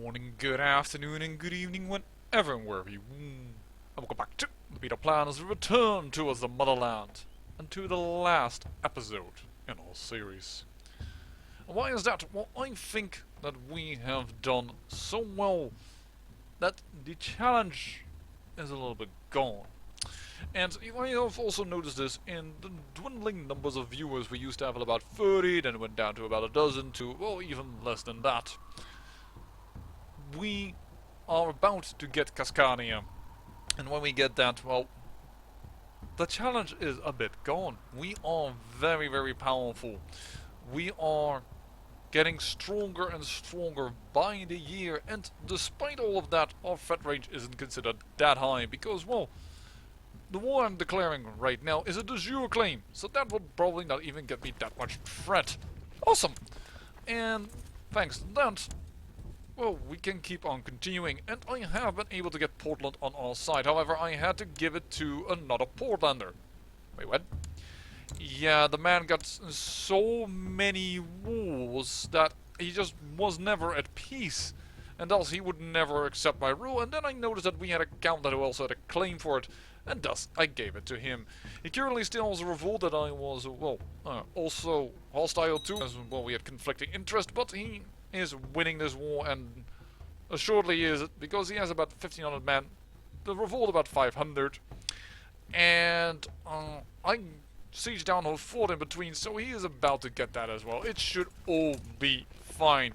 morning, good afternoon, and good evening, whenever and wherever you. And welcome back to the Beta Plan as we return towards the Motherland and to the last episode in our series. And why is that? Well, I think that we have done so well that the challenge is a little bit gone. And you might have also noticed this in the dwindling numbers of viewers. We used to have about 30, then it went down to about a dozen, to, well, even less than that. We are about to get Cascadia, and when we get that, well, the challenge is a bit gone. We are very, very powerful. We are getting stronger and stronger by the year, and despite all of that, our threat range isn't considered that high, because, well, the war I'm declaring right now is a de jure claim, so that would probably not even get me that much threat. Awesome! And thanks to that, well, we can keep on continuing, and I have been able to get Portland on our side. However, I had to give it to another Portlander. Wait, what? Yeah, the man got so many wars that he just was never at peace. And thus he would never accept my rule, and then I noticed that we had a count that also had a claim for it, and thus I gave it to him. He currently still has a revolt that I was, well, also hostile to, as well we had conflicting interest, but he is winning this war, and assuredly he is it, because he has about 1,500 men, the revolt about 500, and I siege down a fort in between, so he is about to get that as well. It should all be fine.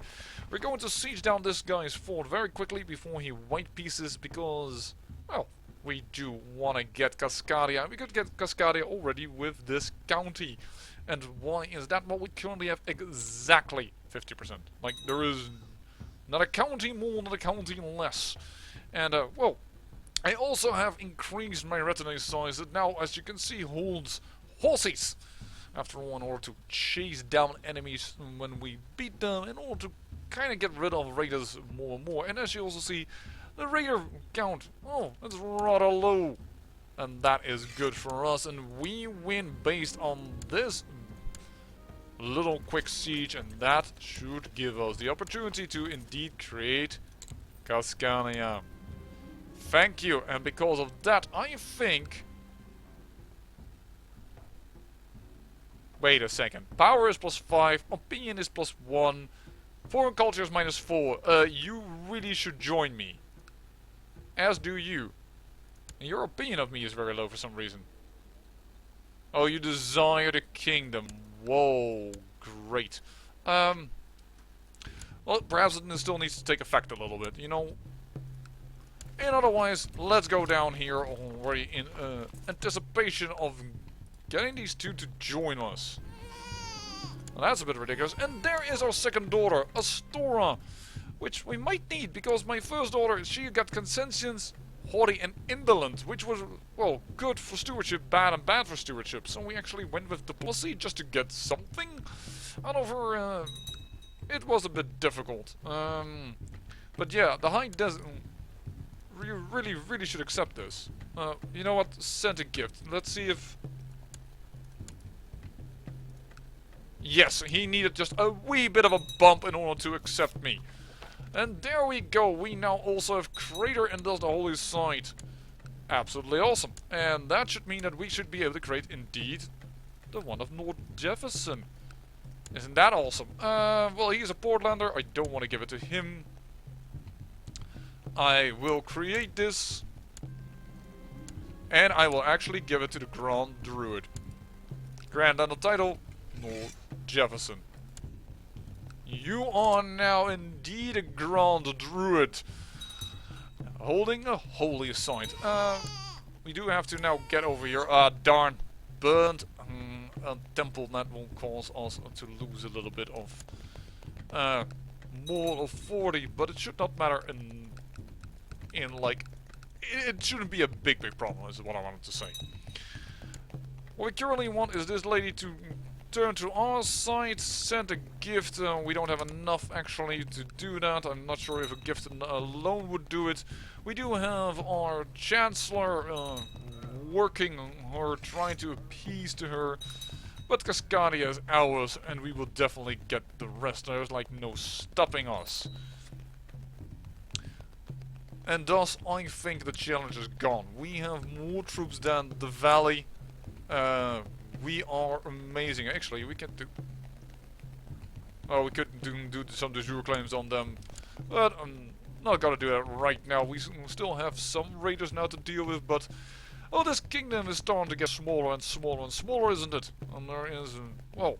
We're going to siege down this guy's fort very quickly before he white pieces, because, well, we do want to get Cascadia. We could get Cascadia already with this county. And why is that? Well, we currently have exactly 50%. Like, there is not a county more, not a county less. And, well, I also have increased my retinue size. It now, as you can see, holds horses. After all, in order to chase down enemies when we beat them, in order to kind of get rid of raiders more and more. And as you also see, the raider count, oh, it's rather low. And that is good for us, and we win based on this little quick siege, and that should give us the opportunity to indeed create Cascadia. Thank you, and because of that, I think... Wait a second. Power is +5, opinion is +1, foreign culture is -4. You really should join me. As do you. And your opinion of me is very low for some reason. Oh, you desire the kingdom. Whoa, great. Well, perhaps it still needs to take effect a little bit, you know. And otherwise, let's go down here already in anticipation of getting these two to join us. Well, that's a bit ridiculous. And there is our second daughter, Astora, which we might need, because my first daughter, she got consensus, haughty and indolent, which was, well, good for stewardship, bad and bad for stewardship. So we actually went with diplomacy just to get something out of her. It was a bit difficult. But yeah, the High Desert, we really should accept this. You know what? Send a gift. Let's see if... Yes, he needed just a wee bit of a bump in order to accept me. And there we go, we now also have Crater and thus the Holy Site. Absolutely awesome. And that should mean that we should be able to create, indeed, the one of North Jefferson. Isn't that awesome? Well, he's a Portlander, I don't want to give it to him. I will create this. And I will actually give it to the Grand Druid. Grand on the title, North Jefferson. You are now indeed a Grand Druid, holding a holy site. We do have to now get over here. Darn, burned a temple. That will cause us to lose a little bit of more of 40, but it should not matter in like, it shouldn't be a big problem, is what I wanted to say. What we currently want is this lady to turn to our side, send a gift. We don't have enough actually to do that. I'm not sure if a gift alone would do it. We do have our Chancellor working on her, trying to appease to her. But Cascadia is ours, and we will definitely get the rest. There's like no stopping us. And thus, I think the challenge is gone. We have more troops than the valley. We are amazing. Actually, we can do... Oh, we could do some de jure claims on them. But I'm not gonna do that right now. We still have some raiders now to deal with, but... Oh, this kingdom is starting to get smaller and smaller and smaller, isn't it? And there is, well...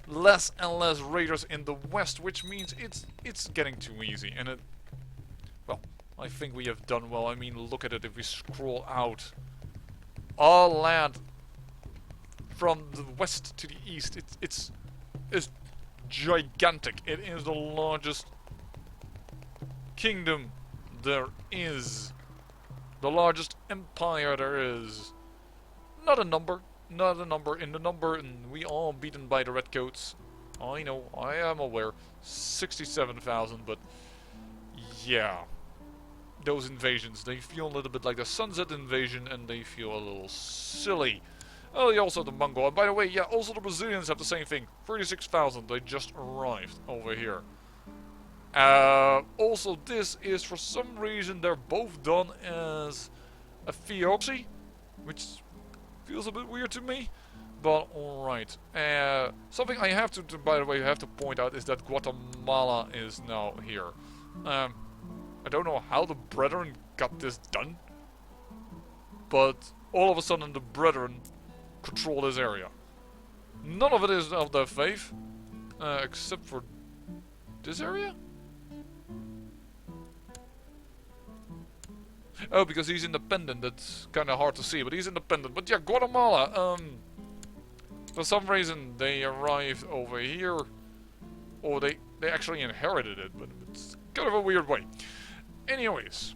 less and less raiders in the west, which means it's getting too easy. And it... Well, I think we have done well. I mean, look at it if we scroll out. Our land from the west to the east, it's gigantic. It is the largest kingdom there is. The largest empire there is. Not a number in the number, and we are beaten by the redcoats. I know, I am aware. 67,000, but yeah. Those invasions, they feel a little bit like the Sunset invasion, and they feel a little silly. Oh, yeah, also the Mongol. And by the way, yeah, also the Brazilians have the same thing. 36,000, they just arrived over here. Also, this is, for some reason, they're both done as a theocracy, which feels a bit weird to me. But, alright. Something I have to, by the way, have to point out is that Guatemala is now here. I don't know how the Brethren got this done, but all of a sudden the Brethren control this area. None of it is of their faith, except for this area? Oh, because he's independent, that's kinda hard to see, but he's independent. But yeah, Guatemala, for some reason they arrived over here, or they actually inherited it, but it's kind of a weird way. Anyways,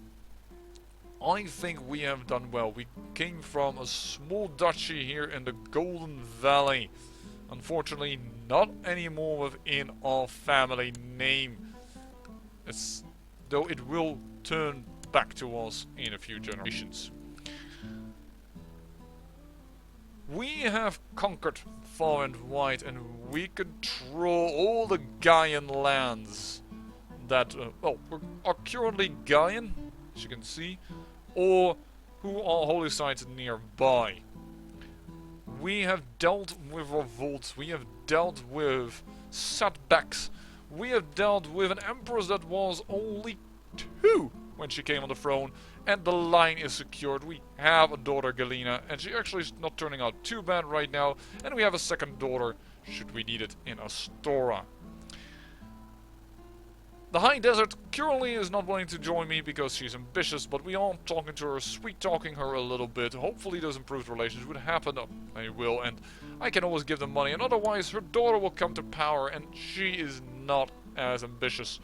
I think we have done well. We came from a small duchy here in the Golden Valley. Unfortunately, not anymore within our family name. Though it will turn back to us in a few generations. We have conquered far and wide, and we control all the Gaian lands that well, are currently Gaian, as you can see, or who are holy sites nearby. We have dealt with revolts, we have dealt with setbacks, we have dealt with an empress that was only 2 when she came on the throne, and the line is secured. We have a daughter, Galina, and she actually is not turning out too bad right now, and we have a second daughter, should we need it, in Astora. The High Desert currently is not willing to join me because she's ambitious, but we are talking to her, sweet-talking her a little bit. Hopefully those improved relations would happen. They will, and I can always give them money, and otherwise her daughter will come to power, and she is not as ambitious.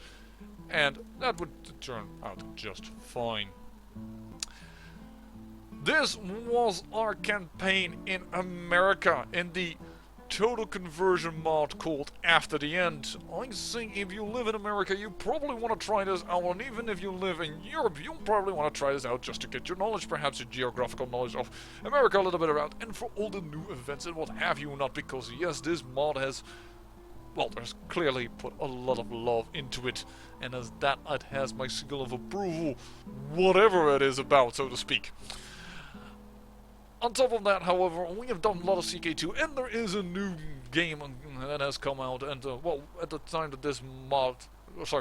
And that would turn out just fine. This was our campaign in America, in the total conversion mod called After the End. I think if you live in America, you probably want to try this out, and even if you live in Europe, you'll probably want to try this out just to get your knowledge, perhaps your geographical knowledge of America a little bit around, and for all the new events and what have you not, because yes, this mod has, well, there's clearly put a lot of love into it, and as that, it has my seal of approval, whatever it is about, so to speak. On top of that, however, we have done a lot of CK2, and there is a new game that has come out, and well, at the time that this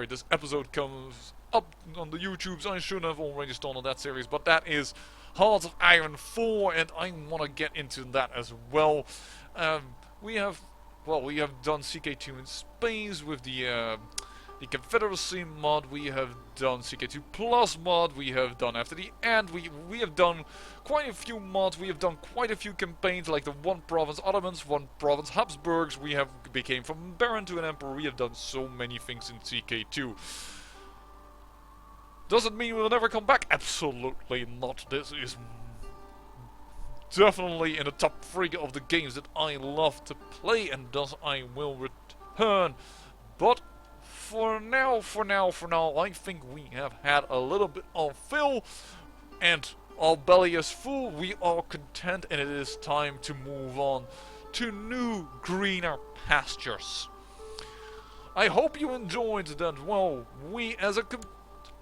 this episode comes up on the YouTubes, I should have already started that series, but that is Hearts of Iron 4, and I want to get into that as well. We have done CK2 in space with the Confederacy mod, we have done CK2 Plus mod, we have done After the End, we have done quite a few mods, we have done quite a few campaigns, like the One Province Ottomans, One Province Habsburgs, we have became from Baron to an Emperor, we have done so many things in CK2. Does it mean we'll never come back? Absolutely not. This is definitely in the top 3 of the games that I love to play, and thus I will return. But for now, I think we have had a little bit of fill, and our belly is full, we are content, and it is time to move on to new, greener pastures. I hope you enjoyed that. Well, we as a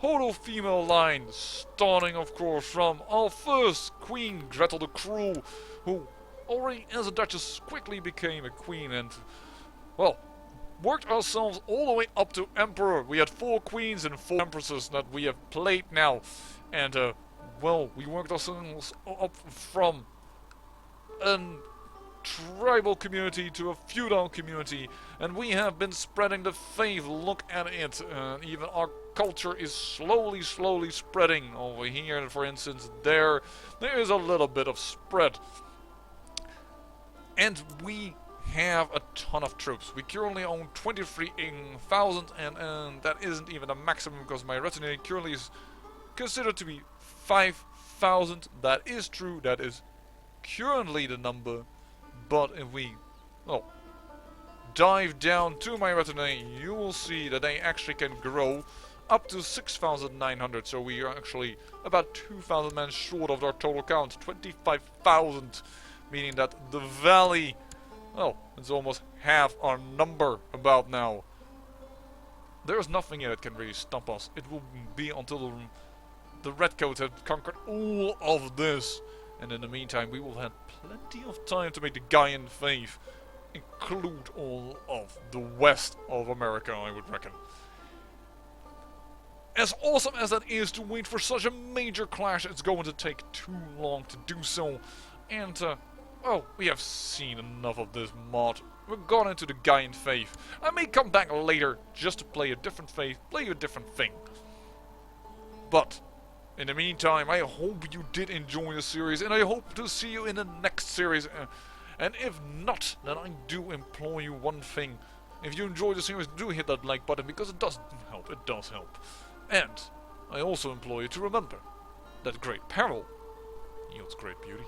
whole female line, starting of course from our first queen, Gretel the Cruel, who already as a duchess quickly became a queen and, well, worked ourselves all the way up to emperor. We had 4 queens and 4 empresses that we have played now, and well, we worked ourselves up from a tribal community to a feudal community, and we have been spreading the faith. Look at it. Even our culture is slowly spreading over here. For instance, there is a little bit of spread, and we have a ton of troops. We currently own 23,000, and that isn't even a maximum because my retinue currently is considered to be 5,000. That is true. That is currently the number. But if we, well, dive down to my retinue, you will see that they actually can grow up to 6,900. So we are actually about 2,000 men short of our total count. 25,000, meaning that the valley, well, it's almost half our number about now. There's nothing here that can really stop us. It will be until the redcoats have conquered all of this. And in the meantime, we will have plenty of time to make the Gaian faith include all of the west of America, I would reckon. As awesome as that is to wait for such a major clash, it's going to take too long to do so. And, oh, we have seen enough of this mod. We're gone into the Gaian faith. I may come back later just to play a different faith, play a different thing. But in the meantime, I hope you did enjoy the series, and I hope to see you in the next series. And if not, then I do implore you one thing. If you enjoyed the series, do hit that like button, because it does help. It does help. And I also implore you to remember that great peril yields great beauty.